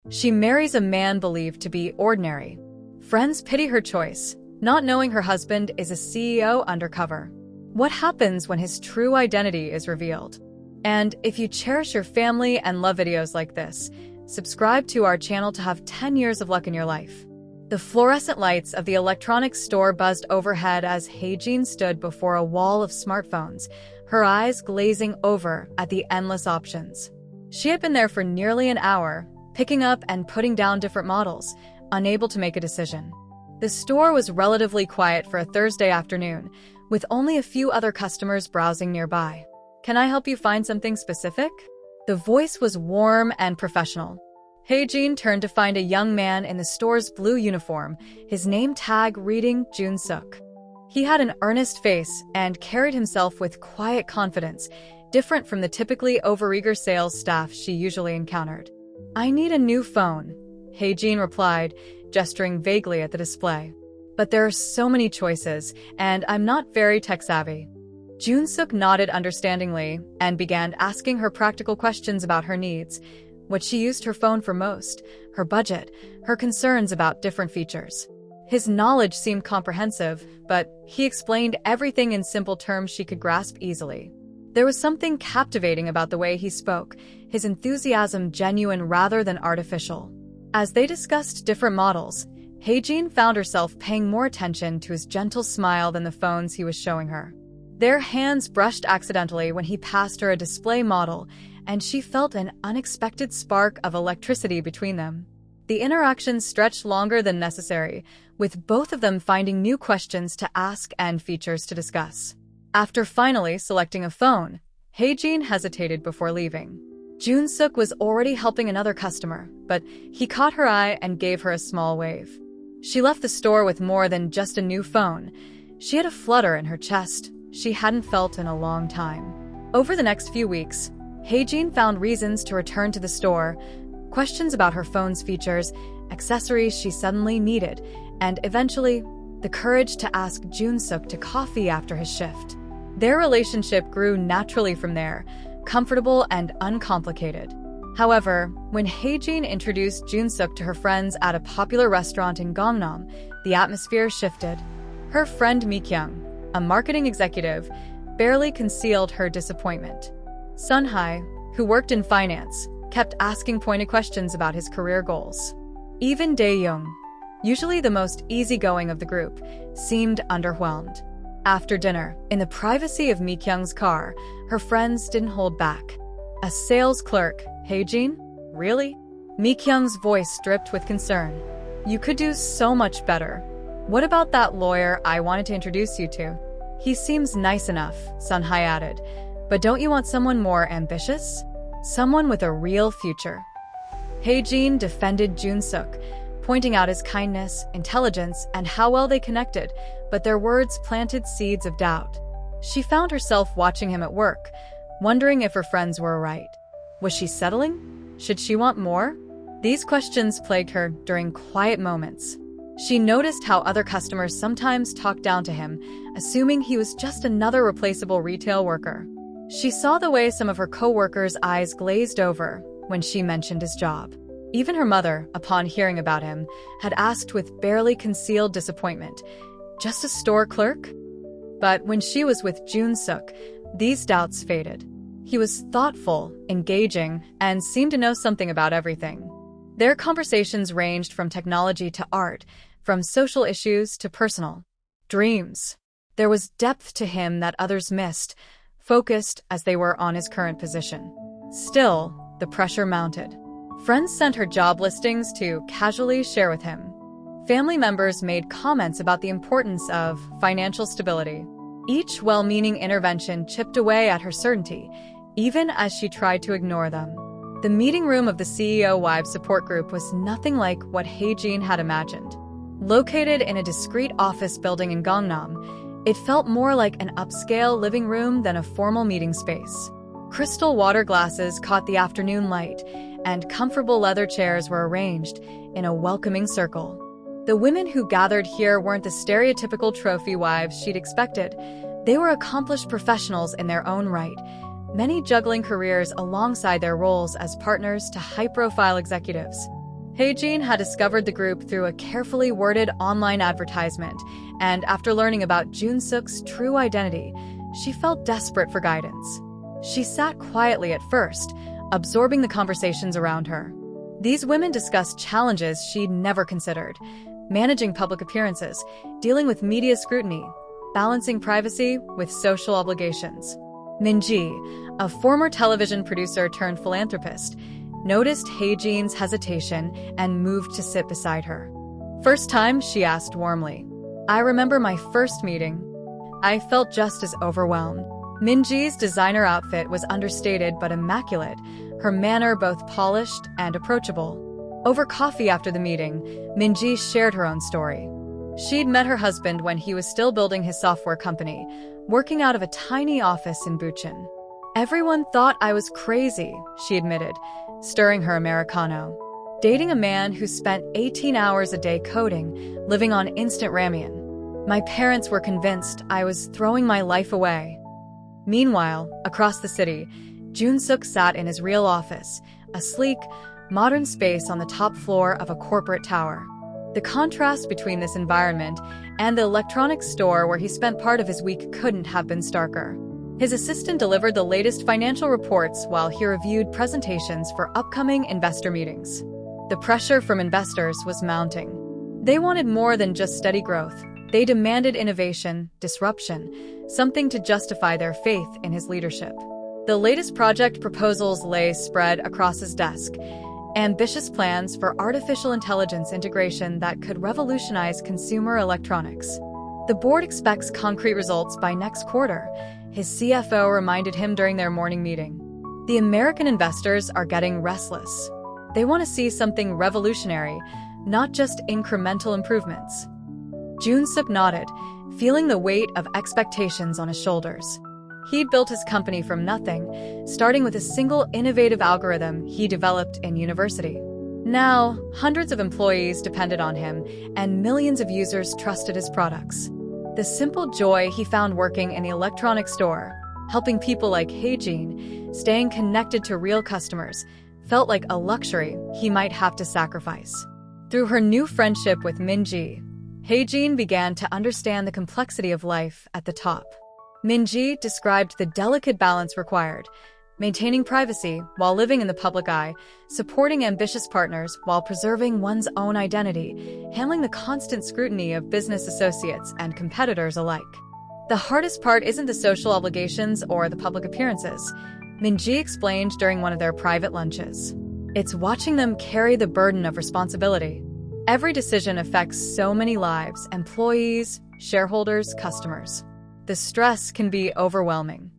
She marries a man believed to be ordinary. Friends pity her choice, not knowing her husband is a CEO undercover. What happens when his true identity is revealed? And if you cherish your family and love videos like this, subscribe to our channel to have 10 years of luck in your life. The fluorescent lights of the electronics store buzzed overhead as Hae-jin stood before a wall of smartphones, her eyes glazing over at the endless options. She had been there for nearly an hour, picking up and putting down different models, unable to make a decision. The store was relatively quiet for a Thursday afternoon, with only a few other customers browsing nearby. "Can I help you find something specific?" The voice was warm and professional. Hae-jin turned to find a young man in the store's blue uniform, his name tag reading Jun-suk. He had an earnest face and carried himself with quiet confidence, different from the typically overeager sales staff she usually encountered. "I need a new phone," Hae-jin replied, gesturing vaguely at the display. "But there are so many choices, and I'm not very tech-savvy." Jun-suk nodded understandingly and began asking her practical questions about her needs, what she used her phone for most, her budget, her concerns about different features. His knowledge seemed comprehensive, but he explained everything in simple terms she could grasp easily. There was something captivating about the way he spoke, his enthusiasm genuine rather than artificial. As they discussed different models, Hae-jin found herself paying more attention to his gentle smile than the phones he was showing her. Their hands brushed accidentally when he passed her a display model, and she felt an unexpected spark of electricity between them. The interaction stretched longer than necessary, with both of them finding new questions to ask and features to discuss. After finally selecting a phone, Hae-jin hesitated before leaving. Jun-suk was already helping another customer, but he caught her eye and gave her a small wave. She left the store with more than just a new phone. She had a flutter in her chest she hadn't felt in a long time. Over the next few weeks, Hae-jin found reasons to return to the store, questions about her phone's features, accessories she suddenly needed, and eventually, the courage to ask Jun-suk to coffee after his shift. Their relationship grew naturally from there, comfortable and uncomplicated. However, when Hae-jin introduced Jun-suk to her friends at a popular restaurant in Gangnam, the atmosphere shifted. Her friend Mi-kyung, a marketing executive, barely concealed her disappointment. Sun-hae, who worked in finance, kept asking pointed questions about his career goals. Even Dae-young, usually the most easygoing of the group, seemed underwhelmed. After dinner, in the privacy of Mi-kyung's car, her friends didn't hold back. "A sales clerk, Hae-jin? Really?" Mi-kyung's voice dripped with concern. "You could do so much better. What about that lawyer I wanted to introduce you to? He seems nice enough," Sun-hae added. "But don't you want someone more ambitious? Someone with a real future?" Hae-jin defended Jun-suk, pointing out his kindness, intelligence, and how well they connected, but their words planted seeds of doubt. She found herself watching him at work, wondering if her friends were right. Was she settling? Should she want more? These questions plagued her during quiet moments. She noticed how other customers sometimes talked down to him, assuming he was just another replaceable retail worker. She saw the way some of her co-workers' eyes glazed over when she mentioned his job. Even her mother, upon hearing about him, had asked with barely concealed disappointment, "Just a store clerk?" But when she was with Jun-suk, these doubts faded. He was thoughtful, engaging, and seemed to know something about everything. Their conversations ranged from technology to art, from social issues to personal dreams. There was depth to him that others missed, focused as they were on his current position. Still, the pressure mounted. Friends sent her job listings to casually share with him. Family members made comments about the importance of financial stability. Each well-meaning intervention chipped away at her certainty, even as she tried to ignore them. The meeting room of the CEO Wives support group was nothing like what Hae-jin had imagined. Located in a discreet office building in Gangnam, it felt more like an upscale living room than a formal meeting space. Crystal water glasses caught the afternoon light, and comfortable leather chairs were arranged in a welcoming circle. The women who gathered here weren't the stereotypical trophy wives she'd expected. They were accomplished professionals in their own right, many juggling careers alongside their roles as partners to high-profile executives. Hae-jin had discovered the group through a carefully worded online advertisement, and after learning about Jun-suk's true identity, she felt desperate for guidance. She sat quietly at first, absorbing the conversations around her. These women discussed challenges she'd never considered: managing public appearances, dealing with media scrutiny, balancing privacy with social obligations. Min-ji, a former television producer turned philanthropist, noticed Hae-jin's hesitation and moved to sit beside her. First time, she asked warmly. "I remember my first meeting. I felt just as overwhelmed." Min-ji's designer outfit was understated but immaculate, her manner both polished and approachable. Over coffee after the meeting, Min-ji shared her own story. She'd met her husband when he was still building his software company, working out of a tiny office in Bucheon. "Everyone thought I was crazy," she admitted, stirring her Americano. "Dating a man who spent 18 hours a day coding, living on instant ramen. My parents were convinced I was throwing my life away." Meanwhile, across the city, Jun-suk sat in his real office, a sleek, modern space on the top floor of a corporate tower. The contrast between this environment and the electronics store where he spent part of his week couldn't have been starker. His assistant delivered the latest financial reports while he reviewed presentations for upcoming investor meetings. The pressure from investors was mounting. They wanted more than just steady growth. They demanded innovation, disruption, something to justify their faith in his leadership. The latest project proposals lay spread across his desk: ambitious plans for artificial intelligence integration that could revolutionize consumer electronics. The board expects concrete results by next quarter, his CFO reminded him during their morning meeting. The American investors are getting restless. They want to see something revolutionary, not just incremental improvements. Jun-suk nodded, feeling the weight of expectations on his shoulders. He'd built his company from nothing, starting with a single innovative algorithm he developed in university. Now, hundreds of employees depended on him, and millions of users trusted his products. The simple joy he found working in the electronics store, helping people like Hae-jin, staying connected to real customers, felt like a luxury he might have to sacrifice. Through her new friendship with Min-ji, Hae-jin began to understand the complexity of life at the top. Min-ji described the delicate balance required: maintaining privacy while living in the public eye, supporting ambitious partners while preserving one's own identity, handling the constant scrutiny of business associates and competitors alike. "The hardest part isn't the social obligations or the public appearances," Min-ji explained during one of their private lunches. "It's watching them carry the burden of responsibility. Every decision affects so many lives: employees, shareholders, customers. The stress can be overwhelming."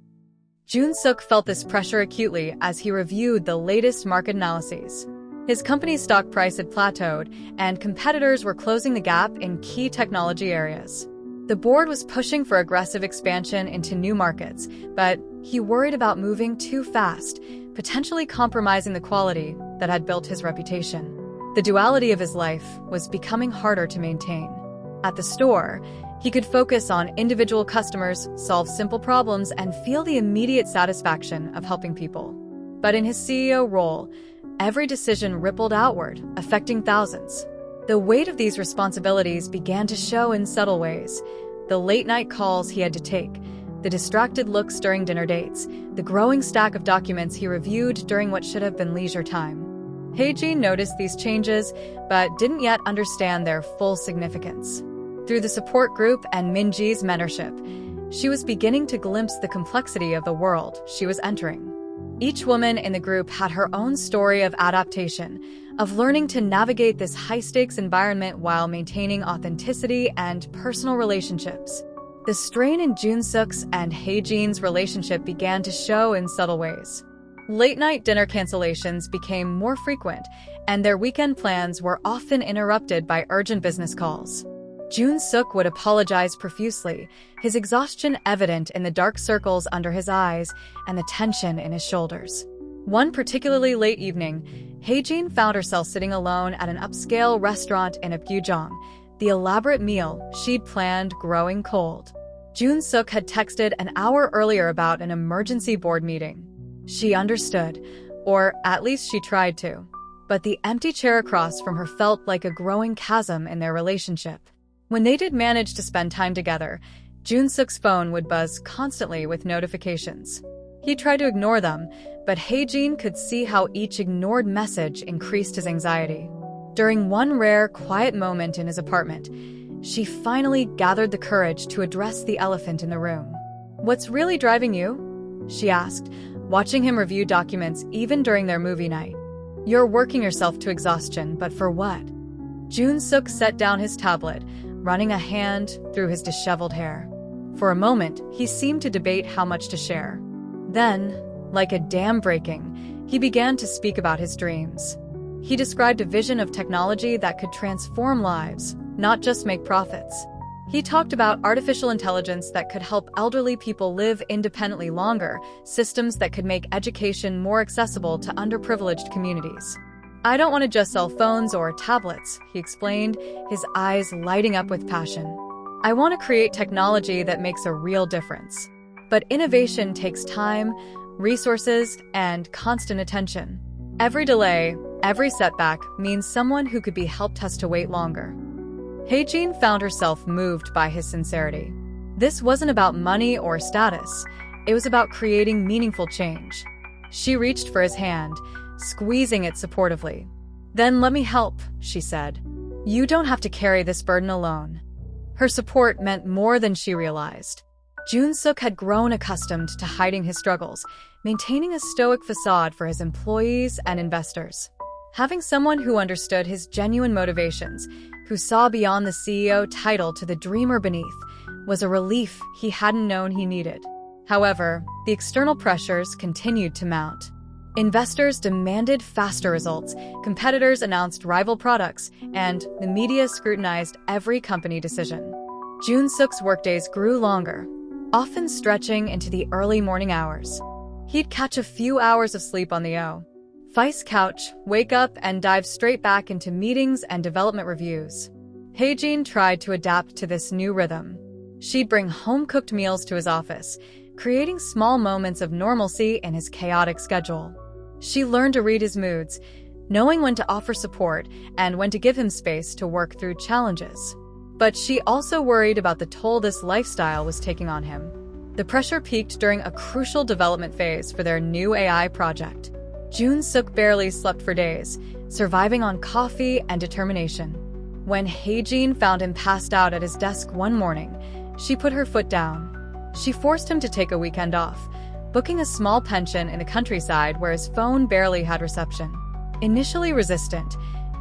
Jun-suk felt this pressure acutely as he reviewed the latest market analyses. His company's stock price had plateaued, and competitors were closing the gap in key technology areas. The board was pushing for aggressive expansion into new markets, but he worried about moving too fast, potentially compromising the quality that had built his reputation. The duality of his life was becoming harder to maintain. At the store, he could focus on individual customers, solve simple problems, and feel the immediate satisfaction of helping people. But in his CEO role, every decision rippled outward, affecting thousands. The weight of these responsibilities began to show in subtle ways: the late-night calls he had to take, the distracted looks during dinner dates, the growing stack of documents he reviewed during what should have been leisure time. Hae-jin noticed these changes, but didn't yet understand their full significance. Through the support group and Min-ji's mentorship, she was beginning to glimpse the complexity of the world she was entering. Each woman in the group had her own story of adaptation, of learning to navigate this high-stakes environment while maintaining authenticity and personal relationships. The strain in Jun-suk's and Hae-jin's relationship began to show in subtle ways. Late-night dinner cancellations became more frequent, and their weekend plans were often interrupted by urgent business calls. Jun-suk would apologize profusely, his exhaustion evident in the dark circles under his eyes and the tension in his shoulders. One particularly late evening, Hae-jin found herself sitting alone at an upscale restaurant in Apgujeong, the elaborate meal she'd planned growing cold. Jun-suk had texted an hour earlier about an emergency board meeting. She understood, or at least she tried to. but the empty chair across from her felt like a growing chasm in their relationship. When they did manage to spend time together, Jun-suk's phone would buzz constantly with notifications. He tried to ignore them, but Hae-jin could see how each ignored message increased his anxiety. During one rare, quiet moment in his apartment, she finally gathered the courage to address the elephant in the room. "What's really driving you?" she asked, watching him review documents even during their movie night. "You're working yourself to exhaustion, but for what?" Jun-suk set down his tablet, running a hand through his disheveled hair. For a moment, he seemed to debate how much to share. Then, like a dam breaking, he began to speak about his dreams. He described a vision of technology that could transform lives, not just make profits. He talked about artificial intelligence that could help elderly people live independently longer, systems that could make education more accessible to underprivileged communities. "I don't want to just sell phones or tablets," he explained, his eyes lighting up with passion. "I want to create technology that makes a real difference. But innovation takes time, resources, and constant attention. Every delay, every setback means someone who could be helped has to wait longer." Hae-jin found herself moved by his sincerity. This wasn't about money or status. It was about creating meaningful change. She reached for his hand, squeezing it supportively. "Then let me help," she said. "You don't have to carry this burden alone." Her support meant more than she realized. Jun-suk had grown accustomed to hiding his struggles, maintaining a stoic facade for his employees and investors. Having someone who understood his genuine motivations, who saw beyond the CEO title to the dreamer beneath, was a relief he hadn't known he needed. However, the external pressures continued to mount. Investors demanded faster results, competitors announced rival products, and the media scrutinized every company decision. Jun-suk's workdays grew longer, often stretching into the early morning hours. He'd catch a few hours of sleep on the office couch, wake up, and dive straight back into meetings and development reviews. Hae-jin tried to adapt to this new rhythm. She'd bring home-cooked meals to his office, creating small moments of normalcy in his chaotic schedule. She learned to read his moods, knowing when to offer support and when to give him space to work through challenges. But she also worried about the toll this lifestyle was taking on him. The pressure peaked during a crucial development phase for their new AI project. Jun-suk barely slept for days, surviving on coffee and determination. When Hae-jin found him passed out at his desk one morning, she put her foot down. She forced him to take a weekend off, booking a small pension in the countryside where his phone barely had reception. Initially resistant,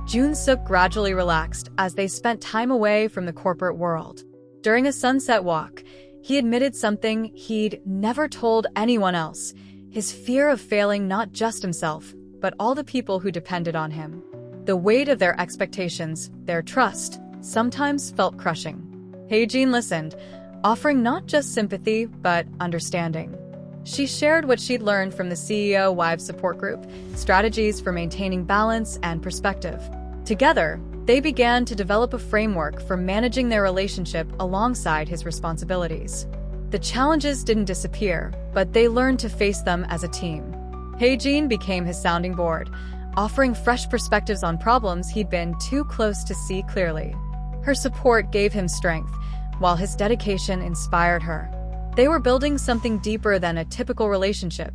Jun-suk gradually relaxed as they spent time away from the corporate world. During a sunset walk, he admitted something he'd never told anyone else: his fear of failing not just himself, but all the people who depended on him. The weight of their expectations, their trust, sometimes felt crushing. Hae-jin listened, offering not just sympathy, but understanding. She shared what she'd learned from the CEO Wives Support Group, strategies for maintaining balance and perspective. Together, they began to develop a framework for managing their relationship alongside his responsibilities. The challenges didn't disappear, but they learned to face them as a team. Hae-jin became his sounding board, offering fresh perspectives on problems he'd been too close to see clearly. Her support gave him strength, while his dedication inspired her. They were building something deeper than a typical relationship,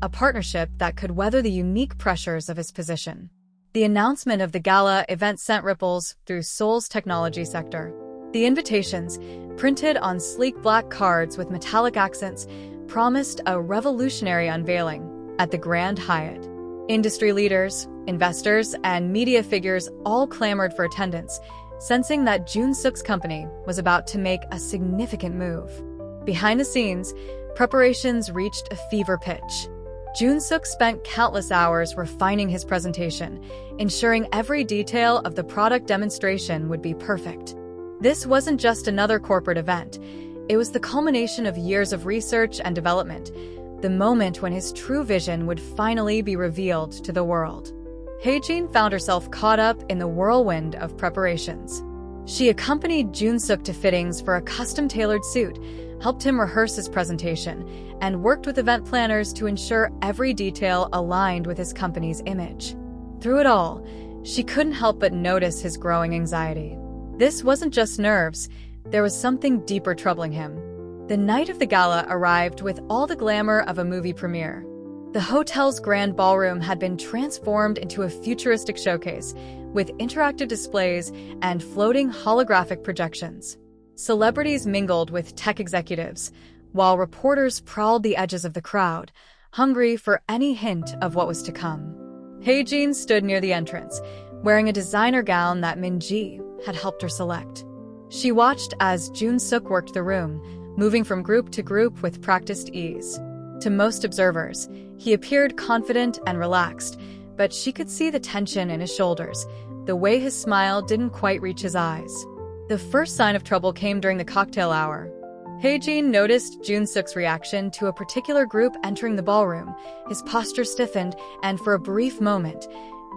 a partnership that could weather the unique pressures of his position. The announcement of the gala event sent ripples through Seoul's technology sector. The invitations, printed on sleek black cards with metallic accents, promised a revolutionary unveiling at the Grand Hyatt. Industry leaders, investors, and media figures all clamored for attendance, sensing that Jun-suk's company was about to make a significant move. Behind the scenes, preparations reached a fever pitch. Jun-suk spent countless hours refining his presentation, ensuring every detail of the product demonstration would be perfect. This wasn't just another corporate event. It was the culmination of years of research and development, the moment when his true vision would finally be revealed to the world. Hae-jin found herself caught up in the whirlwind of preparations. She accompanied Jun-suk to fittings for a custom-tailored suit, helped him rehearse his presentation, and worked with event planners to ensure every detail aligned with his company's image. Through it all, she couldn't help but notice his growing anxiety. This wasn't just nerves, there was something deeper troubling him. The night of the gala arrived with all the glamour of a movie premiere. The hotel's grand ballroom had been transformed into a futuristic showcase with interactive displays and floating holographic projections. Celebrities mingled with tech executives, while reporters prowled the edges of the crowd, hungry for any hint of what was to come. Hae-jin stood near the entrance, wearing a designer gown that Min-ji had helped her select. She watched as Jun-suk worked the room, moving from group to group with practiced ease. To most observers, he appeared confident and relaxed, but she could see the tension in his shoulders. The way his smile didn't quite reach his eyes. The first sign of trouble came during the cocktail hour. Hae-jin noticed Jun-suk's reaction to a particular group entering the ballroom. His posture stiffened, and for a brief moment,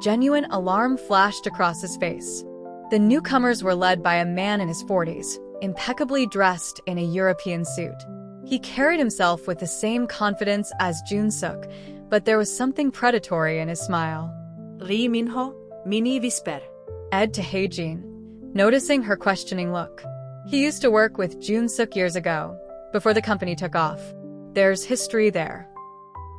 genuine alarm flashed across his face. The newcomers were led by a man in his 40s, impeccably dressed in a European suit. He carried himself with the same confidence as Jun-suk, but there was something predatory in his smile. Ri Minho, Mini Visper. Ed to Hae-jin, noticing her questioning look. He used to work with Jun-suk years ago, before the company took off. There's history there.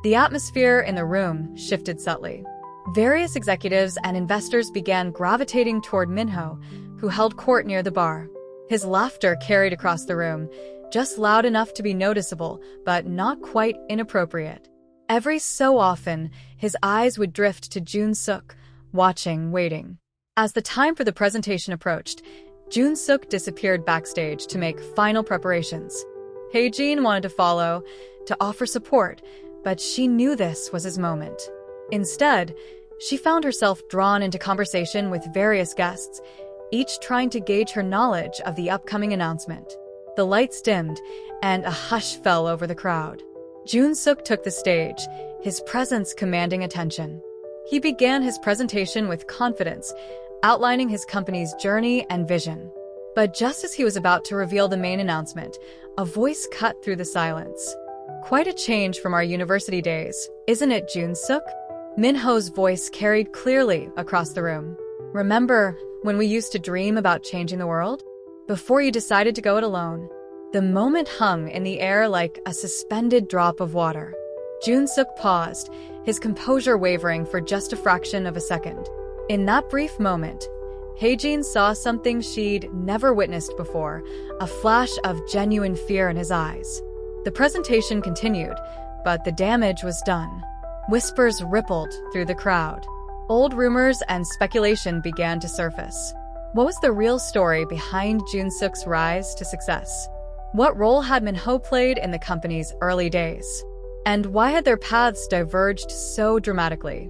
The atmosphere in the room shifted subtly. Various executives and investors began gravitating toward Minho, who held court near the bar. His laughter carried across the room, just loud enough to be noticeable, but not quite inappropriate. Every so often, his eyes would drift to Jun-suk, watching, waiting. As the time for the presentation approached, Jun-suk disappeared backstage to make final preparations. Hae-jin wanted to follow, to offer support, but she knew this was his moment. Instead, she found herself drawn into conversation with various guests, each trying to gauge her knowledge of the upcoming announcement. The lights dimmed, and a hush fell over the crowd. Jun-suk took the stage, his presence commanding attention. He began his presentation with confidence, outlining his company's journey and vision. But just as he was about to reveal the main announcement, a voice cut through the silence. Quite a change from our university days, isn't it, Jun-suk? Minho's voice carried clearly across the room. Remember when we used to dream about changing the world? Before you decided to go it alone. The moment hung in the air like a suspended drop of water. Jun-suk paused, his composure wavering for just a fraction of a second. In that brief moment, Hae-jin saw something she'd never witnessed before, a flash of genuine fear in his eyes. The presentation continued, but the damage was done. Whispers rippled through the crowd. Old rumors and speculation began to surface. What was the real story behind Jun-suk's rise to success? What role had Minho played in the company's early days? And why had their paths diverged so dramatically?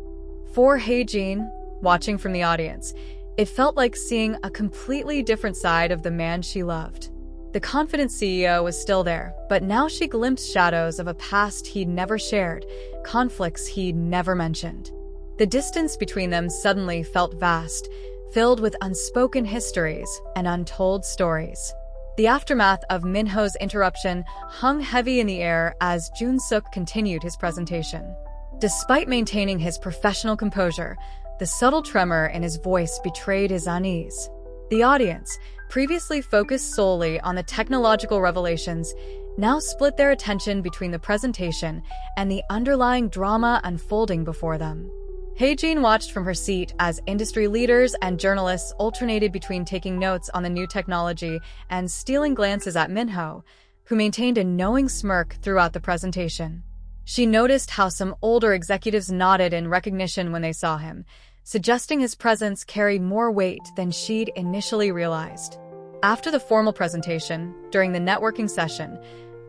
For Hae-jin, watching from the audience, it felt like seeing a completely different side of the man she loved. The confident CEO was still there, but now she glimpsed shadows of a past he'd never shared, conflicts he'd never mentioned. The distance between them suddenly felt vast, filled with unspoken histories and untold stories. The aftermath of Minho's interruption hung heavy in the air as Jun-suk continued his presentation. Despite maintaining his professional composure, the subtle tremor in his voice betrayed his unease. The audience, previously focused solely on the technological revelations, now split their attention between the presentation and the underlying drama unfolding before them. Hae-jin watched from her seat as industry leaders and journalists alternated between taking notes on the new technology and stealing glances at Minho, who maintained a knowing smirk throughout the presentation. She noticed how some older executives nodded in recognition when they saw him, suggesting his presence carried more weight than she'd initially realized. After the formal presentation, during the networking session,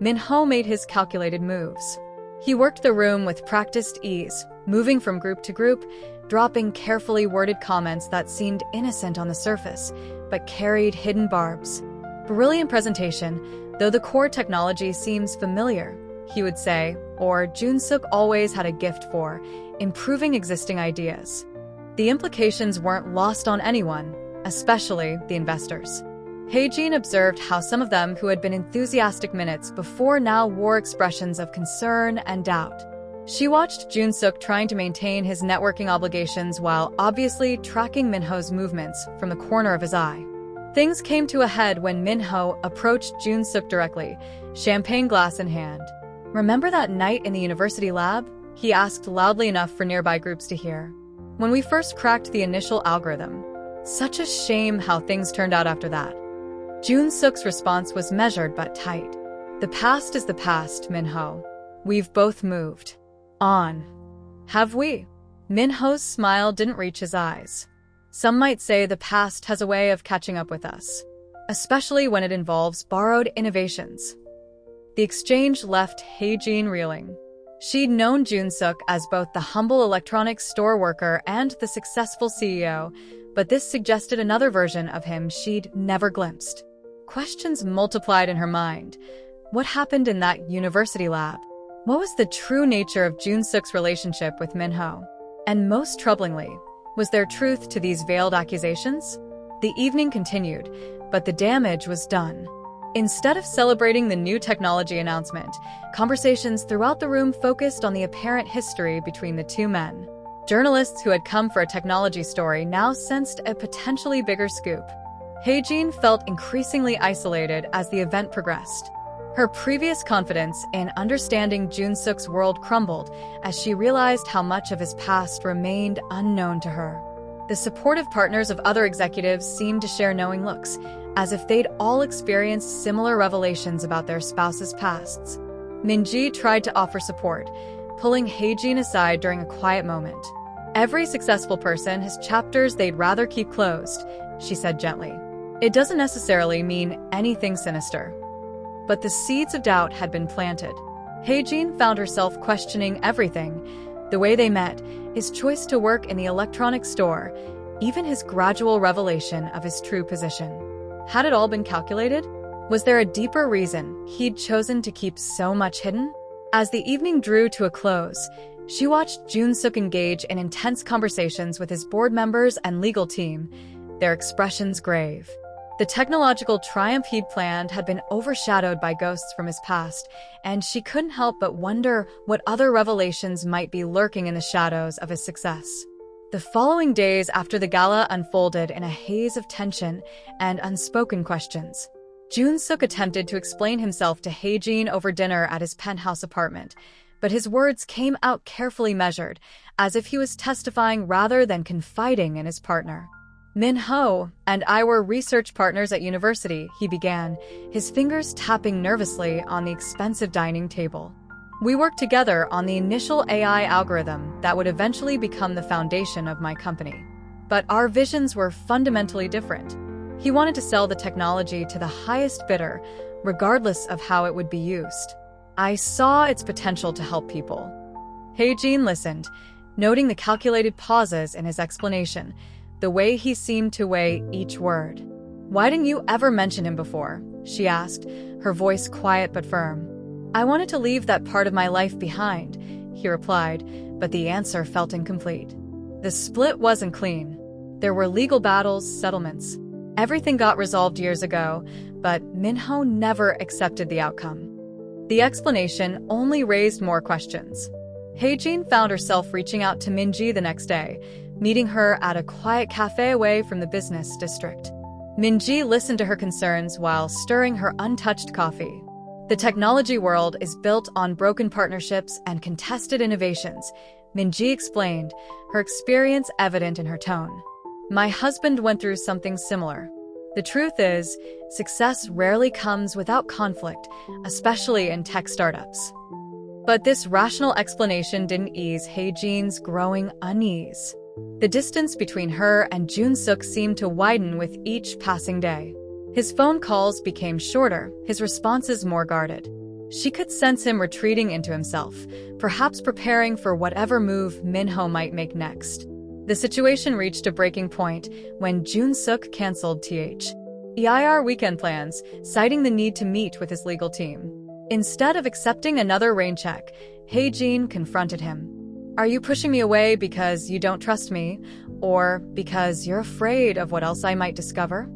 Minho made his calculated moves. He worked the room with practiced ease, moving from group to group, dropping carefully worded comments that seemed innocent on the surface, but carried hidden barbs. Brilliant presentation, though the core technology seems familiar, he would say, or Jun-suk always had a gift for improving existing ideas. The implications weren't lost on anyone, especially the investors. Hae-jin observed how some of them who had been enthusiastic minutes before now wore expressions of concern and doubt. She watched Jun-suk trying to maintain his networking obligations while obviously tracking Minho's movements from the corner of his eye. Things came to a head when Minho approached Jun-suk directly, champagne glass in hand. "Remember that night in the university lab?" he asked loudly enough for nearby groups to hear. "When we first cracked the initial algorithm. Such a shame how things turned out after that." Jun-suk's response was measured but tight. "The past is the past, Minho. We've both moved on. Have we?" Minho's smile didn't reach his eyes. "Some might say the past has a way of catching up with us, especially when it involves borrowed innovations." The exchange left Hae-jin reeling. She'd known Jun-suk as both the humble electronics store worker and the successful CEO, but this suggested another version of him she'd never glimpsed. Questions multiplied in her mind. What happened in that university lab? What was the true nature of Jun-suk's relationship with Minho? And most troublingly, was there truth to these veiled accusations? The evening continued, but the damage was done. Instead of celebrating the new technology announcement, conversations throughout the room focused on the apparent history between the two men. Journalists who had come for a technology story now sensed a potentially bigger scoop. Hae-jin felt increasingly isolated as the event progressed. Her previous confidence in understanding Jun-suk's world crumbled as she realized how much of his past remained unknown to her. The supportive partners of other executives seemed to share knowing looks, as if they'd all experienced similar revelations about their spouses' pasts. Min-ji tried to offer support, pulling Hae-jin aside during a quiet moment. "Every successful person has chapters they'd rather keep closed," she said gently. "It doesn't necessarily mean anything sinister." But the seeds of doubt had been planted. Hae-jin found herself questioning everything: the way they met, his choice to work in the electronics store, even his gradual revelation of his true position. Had it all been calculated? Was there a deeper reason he'd chosen to keep so much hidden? As the evening drew to a close, she watched Jun-suk engage in intense conversations with his board members and legal team, their expressions grave. The technological triumph he'd planned had been overshadowed by ghosts from his past, and she couldn't help but wonder what other revelations might be lurking in the shadows of his success. The following days after the gala unfolded in a haze of tension and unspoken questions. Jun-suk attempted to explain himself to Hae-jin over dinner at his penthouse apartment, but his words came out carefully measured, as if he was testifying rather than confiding in his partner. "Minho and I were research partners at university," he began, his fingers tapping nervously on the expensive dining table. "We worked together on the initial AI algorithm that would eventually become the foundation of my company. But our visions were fundamentally different. He wanted to sell the technology to the highest bidder, regardless of how it would be used. I saw its potential to help people." Hae-jin listened, noting the calculated pauses in his explanation, the way he seemed to weigh each word. "Why didn't you ever mention him before?" she asked, her voice quiet but firm. "I wanted to leave that part of my life behind," he replied, but the answer felt incomplete. The split wasn't clean. There were legal battles, settlements. Everything got resolved years ago, but Minho never accepted the outcome. The explanation only raised more questions. Hae-jin found herself reaching out to Min-ji the next day, meeting her at a quiet cafe away from the business district. Min-ji listened to her concerns while stirring her untouched coffee. "The technology world is built on broken partnerships and contested innovations," Min-ji explained, her experience evident in her tone. "My husband went through something similar. The truth is, success rarely comes without conflict, especially in tech startups." But this rational explanation didn't ease Hae-jin's growing unease. The distance between her and Jun-suk seemed to widen with each passing day. His phone calls became shorter, his responses more guarded. She could sense him retreating into himself, perhaps preparing for whatever move Minho might make next. The situation reached a breaking point when Jun-suk canceled THEIR weekend plans, citing the need to meet with his legal team. Instead of accepting another rain check, Hae-jin confronted him. "Are you pushing me away because you don't trust me, or because you're afraid of what else I might discover?"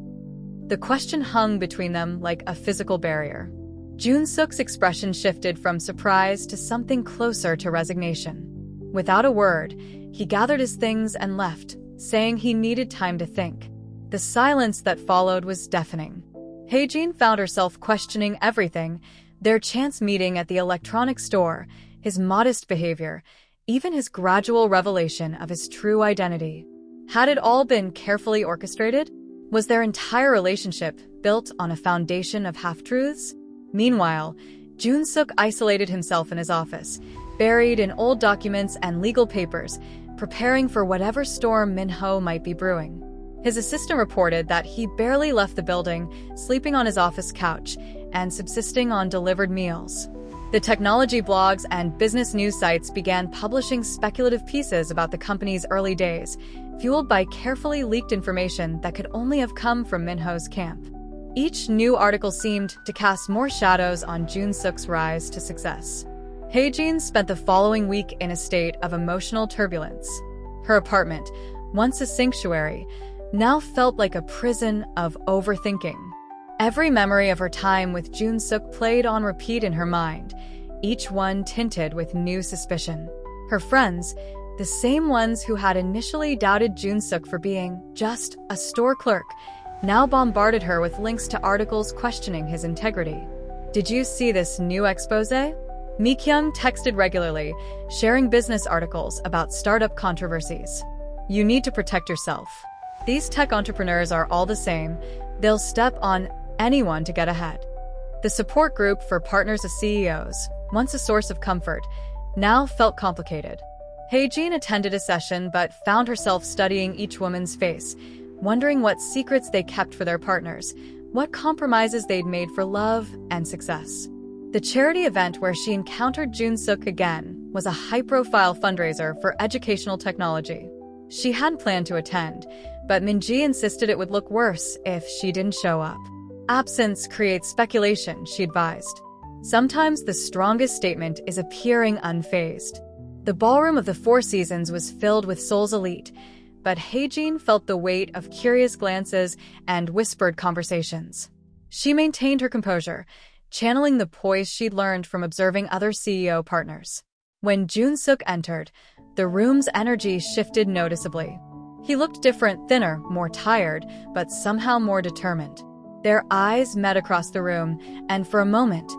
The question hung between them like a physical barrier. Jun Suk's expression shifted from surprise to something closer to resignation. Without a word, he gathered his things and left, saying he needed time to think. The silence that followed was deafening. Hae-jin found herself questioning everything: their chance meeting at the electronics store, his modest behavior, even his gradual revelation of his true identity. Had it all been carefully orchestrated? Was their entire relationship built on a foundation of half-truths? Meanwhile, Jun Suk isolated himself in his office, buried in old documents and legal papers, preparing for whatever storm Min-ho might be brewing. His assistant reported that he barely left the building, sleeping on his office couch and subsisting on delivered meals. The technology blogs and business news sites began publishing speculative pieces about the company's early days, fueled by carefully leaked information that could only have come from Min-ho's camp. Each new article seemed to cast more shadows on Jun Suk's rise to success. Hae-jin spent the following week in a state of emotional turbulence. Her apartment, once a sanctuary, now felt like a prison of overthinking. Every memory of her time with Jun Suk played on repeat in her mind, each one tinted with new suspicion. Her friends, the same ones who had initially doubted Jun Suk for being just a store clerk, now bombarded her with links to articles questioning his integrity. "Did you see this new exposé?" Mi-kyung texted regularly, sharing business articles about startup controversies. "You need to protect yourself. These tech entrepreneurs are all the same. They'll step on anyone to get ahead." The support group for partners of CEOs, once a source of comfort, now felt complicated. Hae-jin attended a session but found herself studying each woman's face, wondering what secrets they kept for their partners, what compromises they'd made for love and success. The charity event where she encountered Jun Suk again was a high-profile fundraiser for educational technology. She hadn't planned to attend, but Min-ji insisted it would look worse if she didn't show up. "Absence creates speculation," she advised. "Sometimes the strongest statement is appearing unfazed." The ballroom of the Four Seasons was filled with Seoul's elite, but Hae-jin felt the weight of curious glances and whispered conversations. She maintained her composure, channeling the poise she'd learned from observing other CEO partners. When Jun Suk entered, the room's energy shifted noticeably. He looked different, thinner, more tired, but somehow more determined. Their eyes met across the room, and for a moment,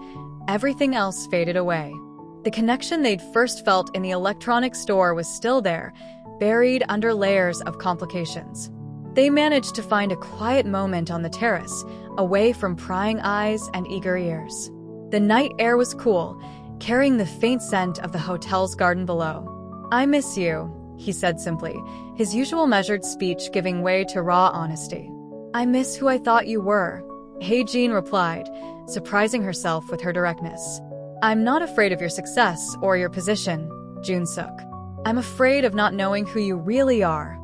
everything else faded away. The connection they'd first felt in the electronics store was still there, buried under layers of complications. They managed to find a quiet moment on the terrace, away from prying eyes and eager ears. The night air was cool, carrying the faint scent of the hotel's garden below. "I miss you," he said simply, his usual measured speech giving way to raw honesty. "I miss who I thought you were," Hae-jin replied, surprising herself with her directness. "I'm not afraid of your success or your position, Jun Suk. I'm afraid of not knowing who you really are."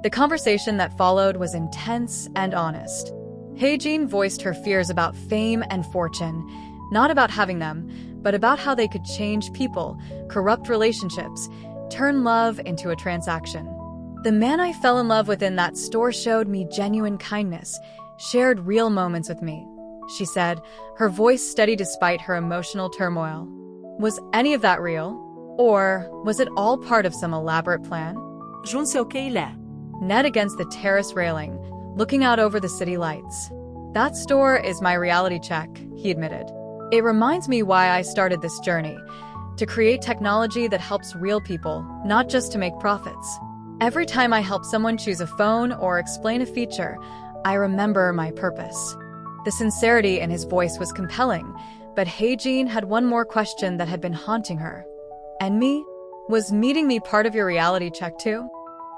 The conversation that followed was intense and honest. Hae-jin voiced her fears about fame and fortune, not about having them, but about how they could change people, corrupt relationships, turn love into a transaction. "The man I fell in love with in that store showed me genuine kindness, shared real moments with me," she said, her voice steady despite her emotional turmoil. Was any of that real? Or was it all part of some elaborate plan? Je ne sais où il est. Ned against the terrace railing, looking out over the city lights. "That store is my reality check," he admitted. "It reminds me why I started this journey, to create technology that helps real people, not just to make profits. Every time I help someone choose a phone or explain a feature, I remember my purpose." The sincerity in his voice was compelling, but Hae-jin had one more question that had been haunting her. "And me? Was meeting me part of your reality check too?"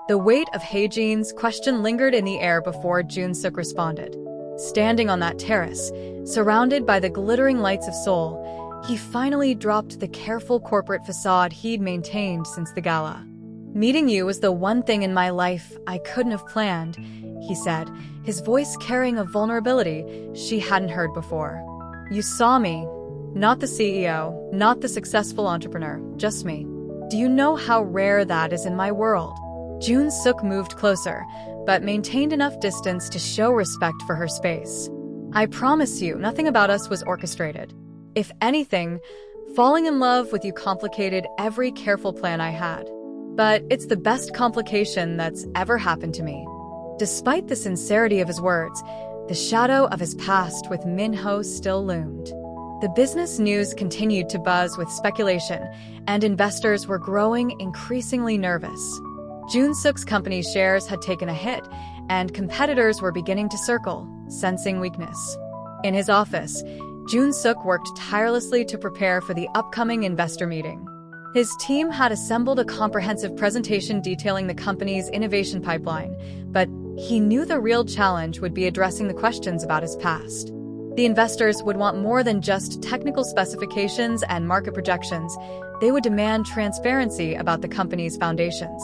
The weight of Hae-jin's question lingered in the air before Jun Suk responded. Standing on that terrace, surrounded by the glittering lights of Seoul, he finally dropped the careful corporate facade he'd maintained since the gala. "Meeting you was the one thing in my life I couldn't have planned," he said, his voice carrying a vulnerability she hadn't heard before. "You saw me, not the CEO, not the successful entrepreneur, just me. Do you know how rare that is in my world?" Jun Suk moved closer, but maintained enough distance to show respect for her space. I promise you, nothing about us was orchestrated. If anything, falling in love with you complicated every careful plan I had. But it's the best complication that's ever happened to me. Despite the sincerity of his words, the shadow of his past with Min-ho still loomed. The business news continued to buzz with speculation, and investors were growing increasingly nervous. Jun-suk's company's shares had taken a hit, and competitors were beginning to circle, sensing weakness. In his office, Jun-suk worked tirelessly to prepare for the upcoming investor meeting. His team had assembled a comprehensive presentation detailing the company's innovation pipeline, but he knew the real challenge would be addressing the questions about his past. The investors would want more than just technical specifications and market projections. They would demand transparency about the company's foundations.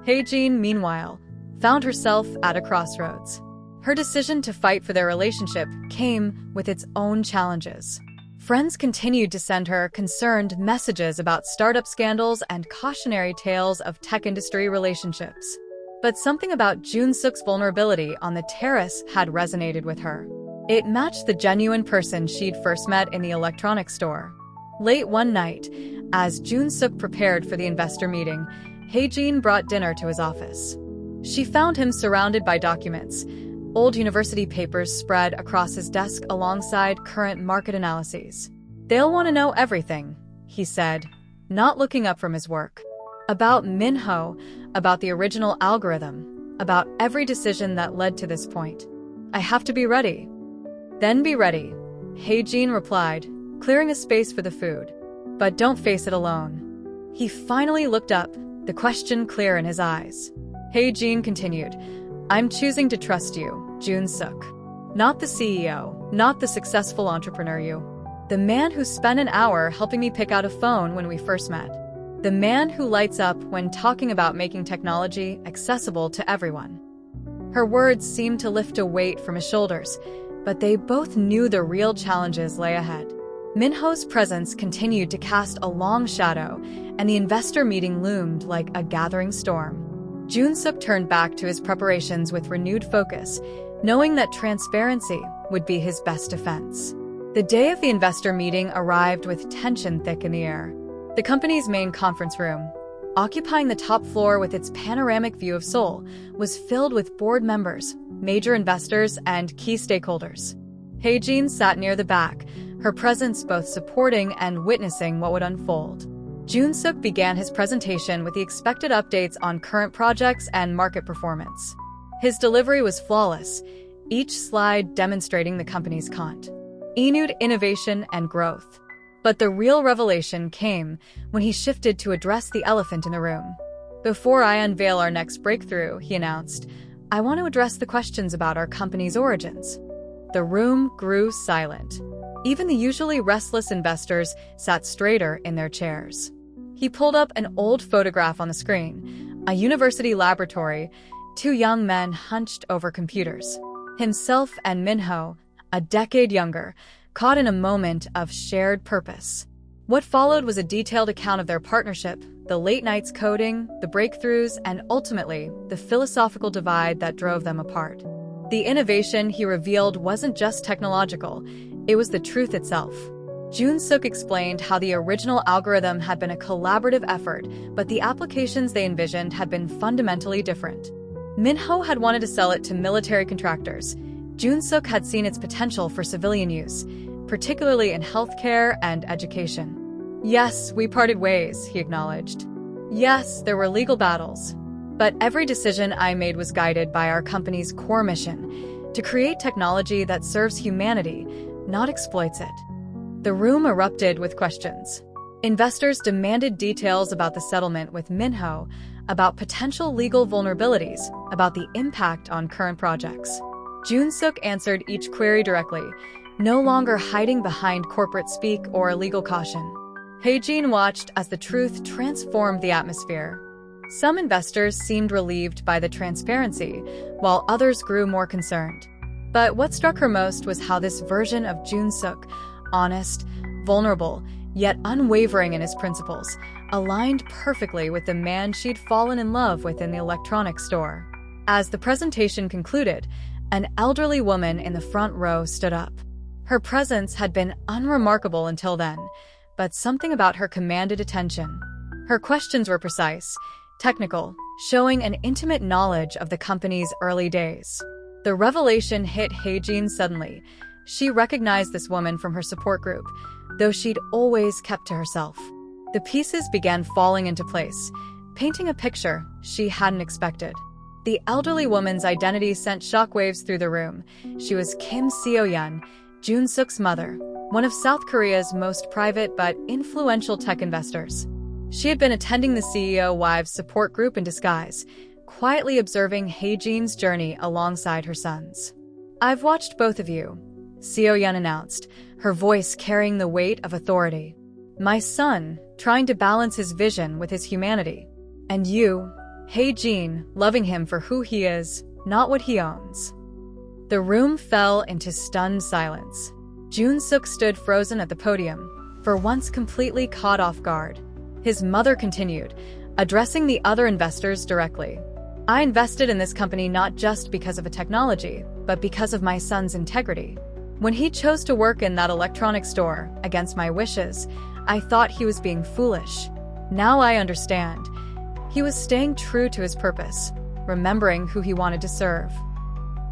Hae-jin, meanwhile, found herself at a crossroads. Her decision to fight for their relationship came with its own challenges. Friends continued to send her concerned messages about startup scandals and cautionary tales of tech industry relationships. But something about Jun-suk's vulnerability on the terrace had resonated with her. It matched the genuine person she'd first met in the electronics store. Late one night, as Jun-suk prepared for the investor meeting, Hae-jin brought dinner to his office. She found him surrounded by documents. Old university papers spread across his desk alongside current market analyses. "They'll want to know everything," he said, not looking up from his work. "About Min-ho, about the original algorithm, about every decision that led to this point. I have to be ready." "Then be ready," Hae-jin replied, clearing a space for the food. "But don't face it alone." He finally looked up, the question clear in his eyes. Hae-jin continued, "I'm choosing to trust you, Jun-suk. Not the CEO, not the successful entrepreneur you. The man who spent an hour helping me pick out a phone when we first met. The man who lights up when talking about making technology accessible to everyone." Her words seemed to lift a weight from his shoulders, but they both knew the real challenges lay ahead. Min-ho's presence continued to cast a long shadow, and the investor meeting loomed like a gathering storm. Jun-suk turned back to his preparations with renewed focus, knowing that transparency would be his best defense. The day of the investor meeting arrived with tension thick in the air. The company's main conference room, occupying the top floor with its panoramic view of Seoul, was filled with board members, major investors, and key stakeholders. Hae-jin sat near the back, her presence both supporting and witnessing what would unfold. Jun-suk began his presentation with the expected updates on current projects and market performance. His delivery was flawless, each slide demonstrating the company's continued innovation and growth. But the real revelation came when he shifted to address the elephant in the room. "Before I unveil our next breakthrough," he announced, "I want to address the questions about our company's origins." The room grew silent. Even the usually restless investors sat straighter in their chairs. He pulled up an old photograph on the screen, a university laboratory, two young men hunched over computers. Himself and Min-ho, a decade younger, caught in a moment of shared purpose. What followed was a detailed account of their partnership, the late nights coding, the breakthroughs, and ultimately, the philosophical divide that drove them apart. The innovation he revealed wasn't just technological, it was the truth itself. Jun-suk explained how the original algorithm had been a collaborative effort, but the applications they envisioned had been fundamentally different. Min-ho had wanted to sell it to military contractors. Jun-suk had seen its potential for civilian use, particularly in healthcare and education. "Yes, we parted ways," he acknowledged. "Yes, there were legal battles. But every decision I made was guided by our company's core mission, to create technology that serves humanity, not exploits it." The room erupted with questions. Investors demanded details about the settlement with Min-ho, about potential legal vulnerabilities, about the impact on current projects. Jun-suk answered each query directly, no longer hiding behind corporate speak or legal caution. Hae-jin watched as the truth transformed the atmosphere. Some investors seemed relieved by the transparency, while others grew more concerned. But what struck her most was how this version of Jun-suk, honest, vulnerable, yet unwavering in his principles, aligned perfectly with the man she'd fallen in love with in the electronics store. As the presentation concluded, An elderly woman in the front row stood up. Her presence had been unremarkable until then, but something about her commanded attention. Her questions were precise, technical, showing an intimate knowledge of the company's early days. The revelation hit Hae-jin suddenly. She recognized this woman from her support group, though she'd always kept to herself. The pieces began falling into place, painting a picture she hadn't expected. The elderly woman's identity sent shockwaves through the room. She was Kim Seo-yeon, Jun-suk's mother, one of South Korea's most private but influential tech investors. She had been attending the CEO wives support group in disguise, quietly observing Hae-jin's journey alongside her sons. "I've watched both of you," Seo-yeon announced, her voice carrying the weight of authority. "My son, trying to balance his vision with his humanity. And you, Hae-jin, loving him for who he is, not what he owns." The room fell into stunned silence. Jun-suk stood frozen at the podium, for once completely caught off guard. His mother continued, addressing the other investors directly. "I invested in this company not just because of a technology, but because of my son's integrity. When he chose to work in that electronics store, against my wishes, I thought he was being foolish. Now I understand. He was staying true to his purpose, remembering who he wanted to serve."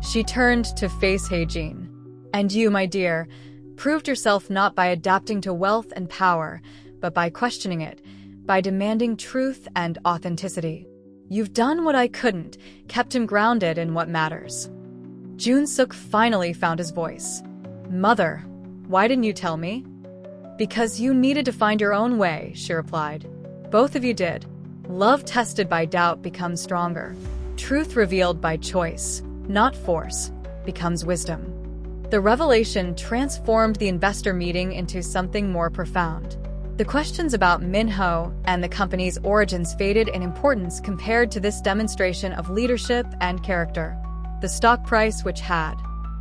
She turned to face Hae-jin. "And you, my dear, proved yourself not by adapting to wealth and power, but by questioning it, by demanding truth and authenticity. You've done what I couldn't, kept him grounded in what matters." Jun-suk finally found his voice. "Mother, why didn't you tell me?" "Because you needed to find your own way," she replied. "Both of you did. Love tested by doubt becomes stronger. Truth revealed by choice, not force, becomes wisdom." The revelation transformed the investor meeting into something more profound. The questions about Minho and the company's origins faded in importance compared to this demonstration of leadership and character. The stock price, which had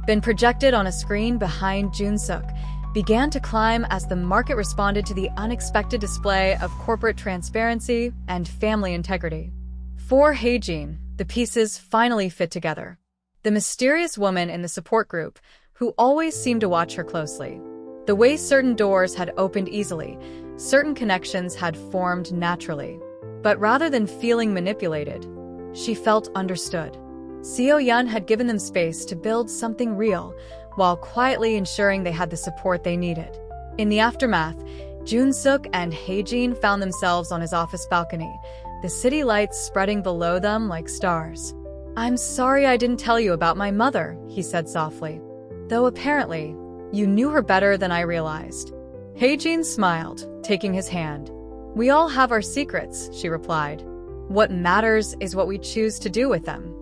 been projected on a screen behind Jun-suk, began to climb as the market responded to the unexpected display of corporate transparency and family integrity. For Hae-jin, the pieces finally fit together. The mysterious woman in the support group, who always seemed to watch her closely. The way certain doors had opened easily, certain connections had formed naturally. But rather than feeling manipulated, she felt understood. Seo-yeon had given them space to build something real, while quietly ensuring they had the support they needed. In the aftermath, Jun-suk and Hae-jin found themselves on his office balcony, the city lights spreading below them like stars. "I'm sorry I didn't tell you about my mother," he said softly. "Though apparently, you knew her better than I realized." Hae-jin smiled, taking his hand. "We all have our secrets," she replied. "What matters is what we choose to do with them."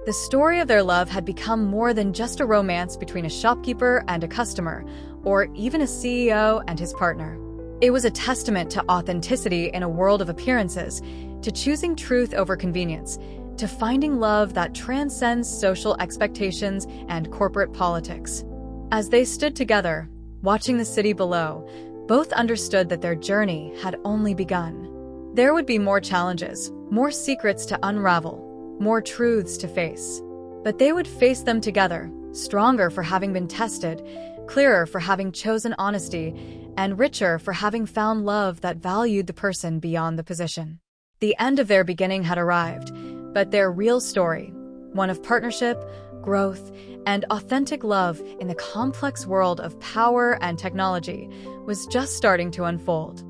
The story of their love had become more than just a romance between a shopkeeper and a customer, or even a CEO and his partner. It was a testament to authenticity in a world of appearances, to choosing truth over convenience, to finding love that transcends social expectations and corporate politics. As they stood together, watching the city below, both understood that their journey had only begun. There would be more challenges, more secrets to unravel, more truths to face. But they would face them together, stronger for having been tested, clearer for having chosen honesty, and richer for having found love that valued the person beyond the position. The end of their beginning had arrived, but their real story, one of partnership, growth, and authentic love in the complex world of power and technology, was just starting to unfold.